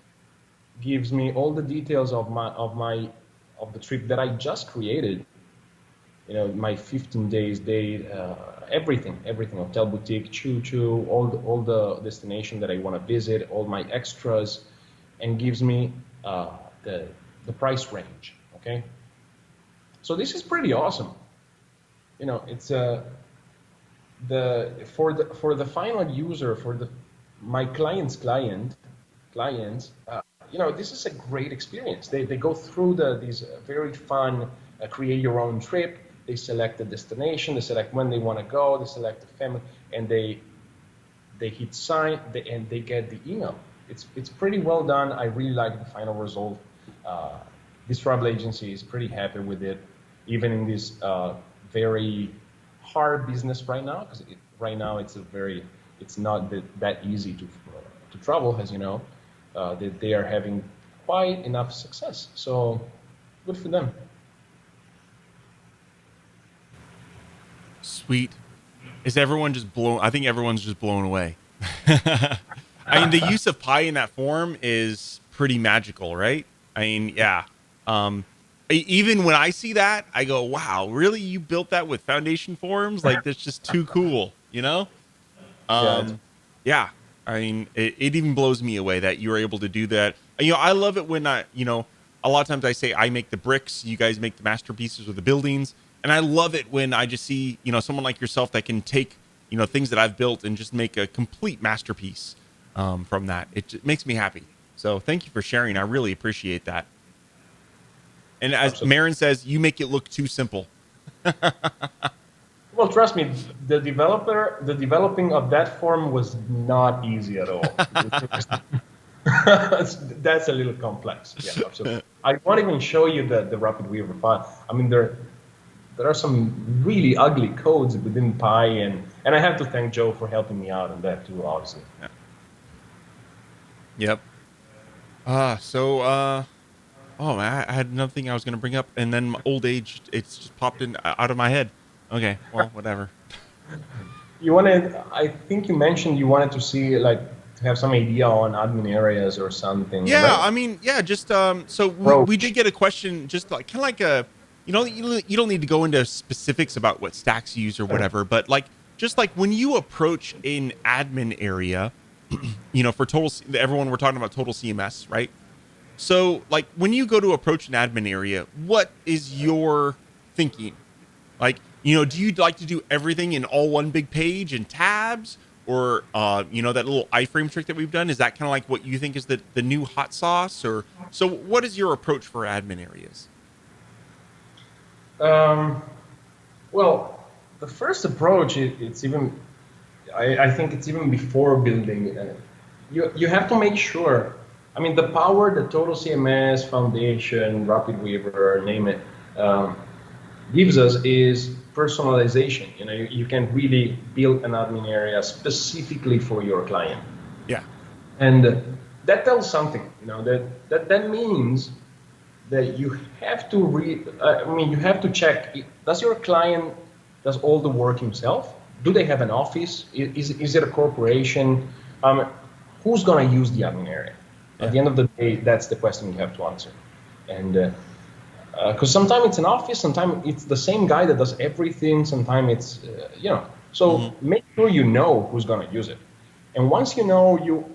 Gives me all the details of the trip that I just created. You know, my 15 days date, everything, hotel, boutique, choo-choo, all the destination that I want to visit, all my extras, and gives me the price range. Okay, so this is pretty awesome. You know, it's for the final user, for my client's clients. You know, this is a great experience. They go through these very fun create your own trip. They select the destination, they select when they want to go, they select the family, and they hit sign, and they get the email. It's pretty well done. I really like the final result. This travel agency is pretty happy with it, even in this very hard business right now, because right now it's not that easy to travel, as you know. They are having quite enough success, so good for them. Sweet. Is everyone just blown? I think everyone's just blown away. I mean, the use of Pi in that form is pretty magical, right? I mean, yeah. Even when I see that, I go, wow, really? You built that with Foundation Forms? Like, that's just too cool, you know? Yeah. I mean, it even blows me away that you were able to do that. You know, I love it when a lot of times I say I make the bricks, you guys make the masterpieces or the buildings. And I love it when I just see, someone like yourself that can take, things that I've built and just make a complete masterpiece from that. It makes me happy. So thank you for sharing. I really appreciate that. And as Marin says, you make it look too simple. Well, trust me, the developing of that form was not easy at all. That's a little complex. Yeah, absolutely. I won't even show you the Rapidweaver file. I mean, there are some really ugly codes within Pi, and I have to thank Joe for helping me out on that too, obviously. Yeah. Yep. Oh, man, I had another thing I was going to bring up, and then my old age, it's just popped out of my head. Okay, well, whatever. I think you mentioned you wanted to see, to have some idea on admin areas or something. Yeah, right? I mean, yeah, just, we did get a question, just kind of like you don't need to go into specifics about what stacks you use or whatever, but like just like when you approach an admin area, for everyone, we're talking about Total CMS, right? So like when you go to approach an admin area, what is your thinking? Like, do you like to do everything in all one big page and tabs? Or, that little iframe trick that we've done, is that kind of like what you think is the new hot sauce? Or so what is your approach for admin areas? Well, the first approach, it's even, I think it's even before building. You have to make sure, I mean, the power that Total CMS, Foundation, Rapidweaver, name it, gives us is personalization. You can really build an admin area specifically for your client. Yeah. And that tells something, that means that you have to you have to check, does your client does all the work himself? Do they have an office? Is it a corporation? Who's going to use the admin area? Yeah. At the end of the day, that's the question you have to answer. And because sometimes it's an office, sometimes it's the same guy that does everything, sometimes it's, so make sure you know who's going to use it. And once you know, you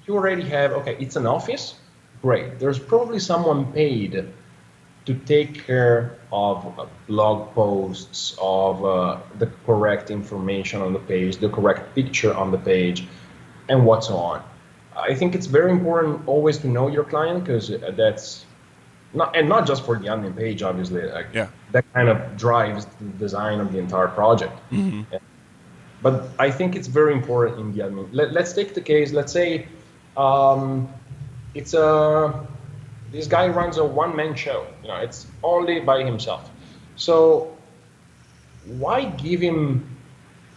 already have, okay, it's an office, great. There's probably someone paid to take care of blog posts, of the correct information on the page, the correct picture on the page, and what's on. I think it's very important always to know your client, because that's not just for the admin page, obviously. That kind of drives the design of the entire project. Mm-hmm. But I think it's very important in the admin. Let's take the case. Let's say this guy runs a one-man show. It's only by himself. So why give him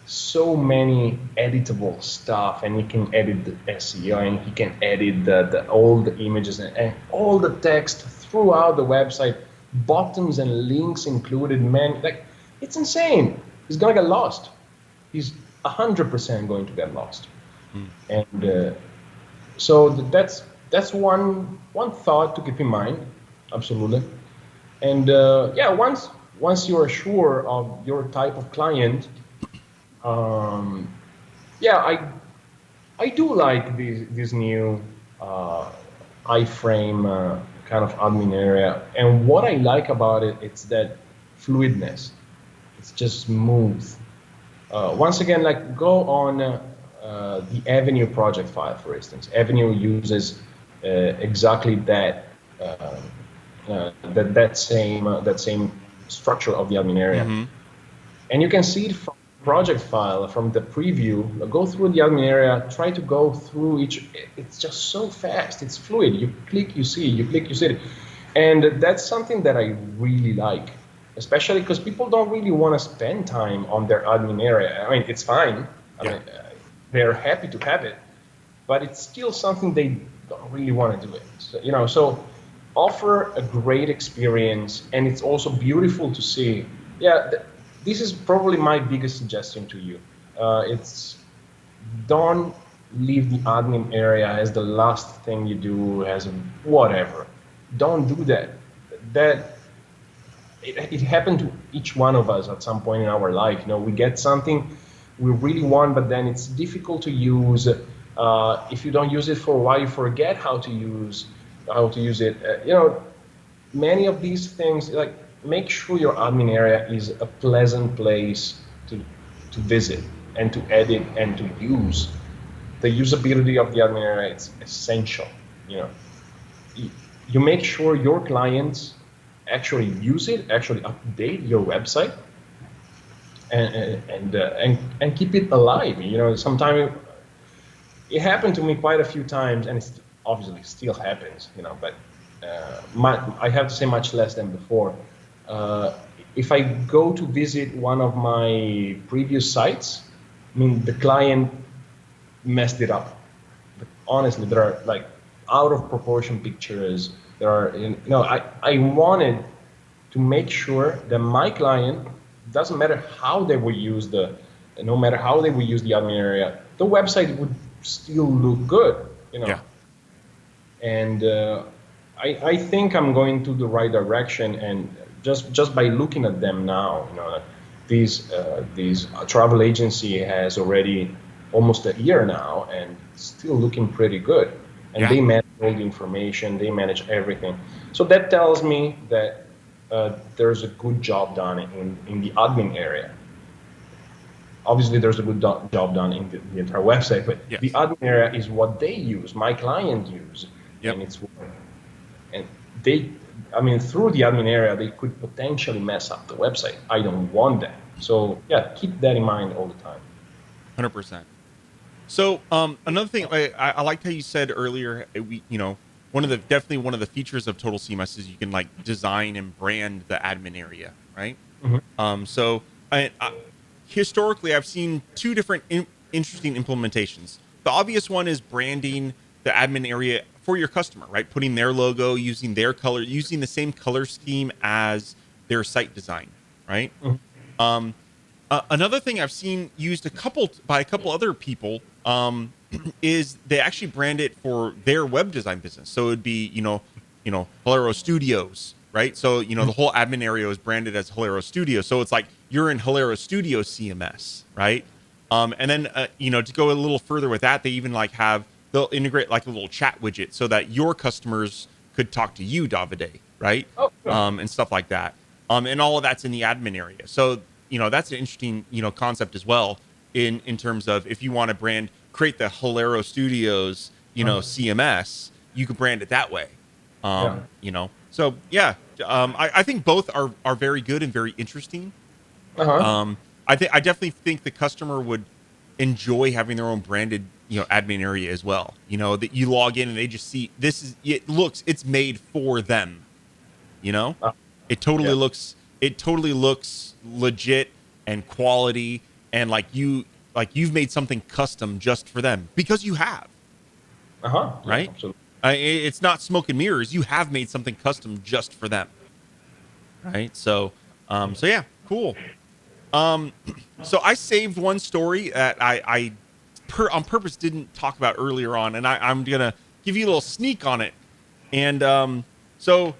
so many editable stuff? And he can edit the SEO, and he can edit all the images and all the text throughout the website, buttons and links included. Man, like, it's insane. He's gonna get lost. He's 100% going to get lost. And so that's one thought to keep in mind. Absolutely. And once you are sure of your type of client, I do like this new iframe kind of admin area. And what I like about it, it's that fluidness. It's just smooth. Once again, like, go on the Avenue project file, for instance. Avenue uses exactly that same structure of the admin area. Mm-hmm. And you can see it from the project file, from the preview. Go through the admin area, try to go through each. It's just so fast. It's fluid. You click, you see. You click, you see it. And that's something that I really like, especially because people don't really want to spend time on their admin area. I mean, it's fine. I mean, they're happy to have it, but it's still something they don't really want to do it. So, so offer a great experience, and it's also beautiful to see. This is probably my biggest suggestion to you. It's don't leave the admin area as the last thing you do, as whatever. Don't do that. It happened to each one of us at some point in our life. We get something we really want, but then it's difficult to use. If you don't use it for a while, you forget how to use it. Many of these things, like, make sure your admin area is a pleasant place to visit and to edit and to use. The usability of the admin area is essential. You make sure your clients actually use it, actually update your website, and keep it alive. Sometimes it happened to me quite a few times, and it obviously still happens. But I have to say much less than before. If I go to visit one of my previous sites, I mean, the client messed it up. But honestly, there are like out of proportion pictures. There are, I wanted to make sure that my client, doesn't matter how they will use no matter how they will use the admin area, the website would still look good, And I think I'm going to the right direction, and just by looking at them now, these travel agency has already almost a year now and still looking pretty good. And they manage all the information, they manage everything. So that tells me that there's a good job done in the admin area. Obviously, there's a good job done in the entire website, but the admin area is what they use, my client use, and it's and through the admin area, they could potentially mess up the website. I don't want that. So keep that in mind all the time. 100%. So another thing, I liked how you said earlier, definitely one of the features of Total CMS is you can like design and brand the admin area, right? Mm-hmm. So historically, I've seen two different interesting implementations. The obvious one is branding the admin area for your customer, right? Putting their logo, using their color, using the same color scheme as their site design, right? Mm-hmm. Another thing I've seen used by a couple other people is they actually brand it for their web design business. So it'd be, Hilero Studios, right? So, the whole admin area is branded as Hilero Studios. So it's like you're in Hilero Studio CMS, right? And then, to go a little further with that, they even they'll integrate like a little chat widget so that your customers could talk to you, Davide, right? Oh, sure. And stuff like that. And all of that's in the admin area. So, that's an interesting, concept as well in terms of if you want to create the Hilero Studios, CMS, you could brand it that way. So I think both are very good and very interesting. I definitely think the customer would enjoy having their own branded, admin area as well. That you log in and they just see it's made for them. It totally looks legit and quality and you've made something custom just for them because you have. Right? Absolutely. It's not smoke and mirrors. You have made something custom just for them. Right? So cool. So I saved one story that I on purpose didn't talk about earlier on, and I'm gonna give you a little sneak on it. And so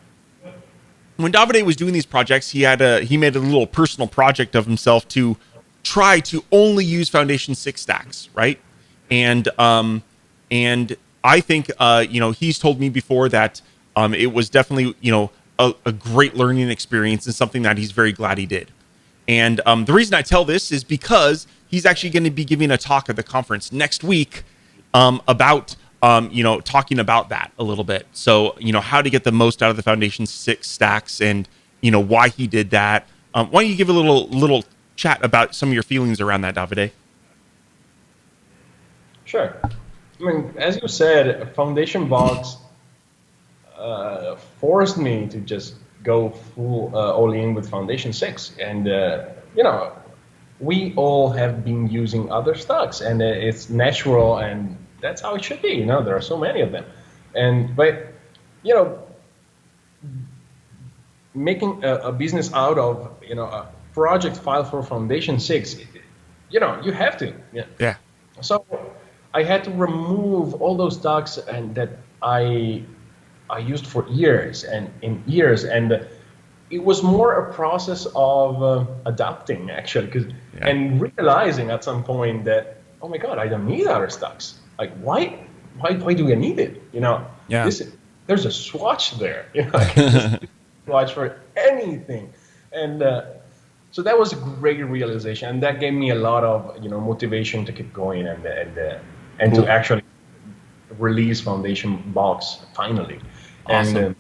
when Davide was doing these projects, he made a little personal project of himself to try to only use Foundation 6 stacks, right? And I think he's told me before that it was definitely a great learning experience and something that he's very glad he did. And the reason I tell this is because he's actually going to be giving a talk at the conference next week about talking about that a little bit. So how to get the most out of the Foundation 6 stacks and why he did that. Why don't you give a little chat about some of your feelings around that, Davide? Sure. As you said, Foundation Box forced me to just go full all in with Foundation 6, and we all have been using other stacks, and it's natural, and that's how it should be. There are so many of them, but making a business out of a project file for Foundation 6, you have to. Yeah. So I had to remove all those stacks and that I used for years, and it was more a process of adapting actually, and realizing at some point that, oh my God, I don't need other stacks. Like why do I need it? There's a swatch there. I can just swatch for anything, and so that was a great realization, and that gave me a lot of motivation to keep going and to actually release Foundation Box finally. Awesome.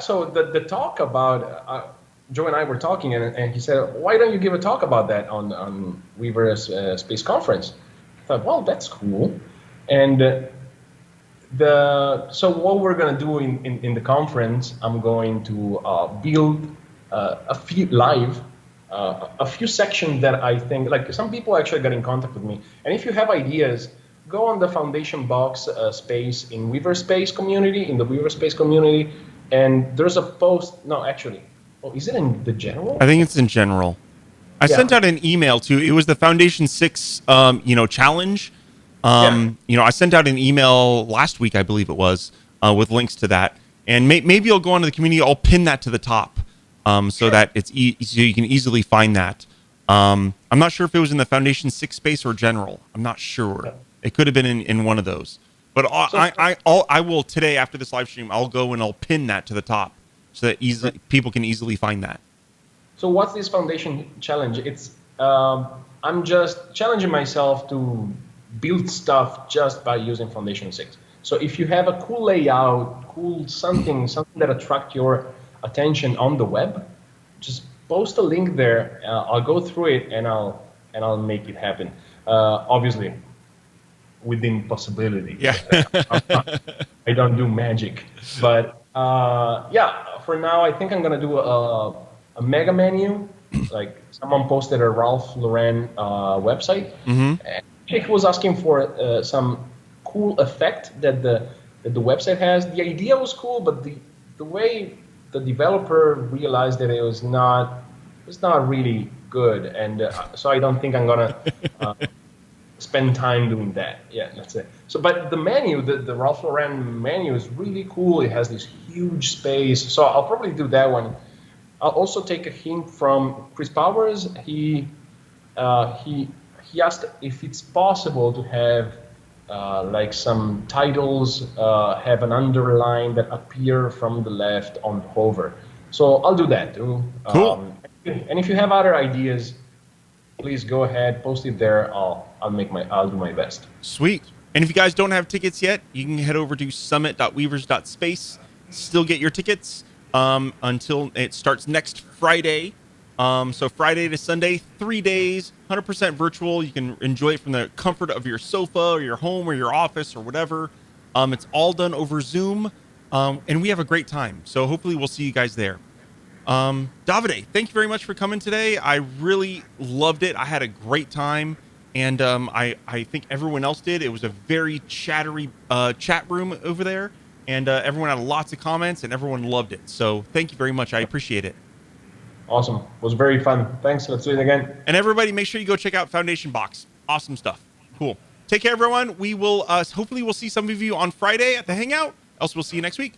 So the talk about Joe and I were talking, and he said, why don't you give a talk about that on Weaver's Space Conference? I thought, well, that's cool. And so what we're going to do in the conference, I'm going to build a few sections that I think, like some people actually got in contact with me. And if you have ideas, go on the Foundation Box space in Weaver Space community, in the Weaver Space community, and there's a post. No, actually, is it in the general? I think it's in general. I sent out an email it was the Foundation 6, challenge. I sent out an email last week, I believe it was, with links to that. And maybe you'll go onto the community. I'll pin that to the top. so that it's so you can easily find that. I'm not sure if it was in the Foundation 6 space or general. I'm not sure. Yeah. It could have been in one of those. But I will today after this live stream. I'll go and I'll pin that to the top so that people can easily find that. So what's this foundation challenge? It's I'm just challenging myself to build stuff just by using Foundation 6. So if you have a cool layout, cool something that attracts your attention on the web, just post a link there. I'll go through it and I'll make it happen. Obviously, within possibility. Yeah. I don't do magic, but yeah. For now, I think I'm gonna do a mega menu. Like someone posted a Ralph Lauren website. Mm-hmm. And he was asking for some cool effect that the website has. The idea was cool, but the way the developer realized that it was not really good, and so I don't think I'm gonna spend time doing that. Yeah, that's it. So, but the menu, the Ralph Lauren menu is really cool. It has this huge space, so I'll probably do that one. I'll also take a hint from Chris Powers. He asked if it's possible to have like some titles have an underline that appear from the left on hover. So I'll do that too. Cool. And if you have other ideas, please go ahead, post it there. I'll do my best. Sweet. And if you guys don't have tickets yet, you can head over to summit.weavers.space. Still get your tickets until it starts next Friday. So Friday to Sunday, 3 days, 100% virtual. You can enjoy it from the comfort of your sofa or your home or your office or whatever. It's all done over Zoom, and we have a great time. So hopefully we'll see you guys there. Davide, thank you very much for coming today. I really loved it. I had a great time, and I think everyone else did. It was a very chattery chat room over there, and everyone had lots of comments, and everyone loved it. So thank you very much. I appreciate it. Awesome. It was very fun. Thanks. Let's do it again. And everybody, make sure you go check out Foundation Box. Awesome stuff. Cool. Take care, everyone. We will hopefully we'll see some of you on Friday at the Hangout. Else we'll see you next week.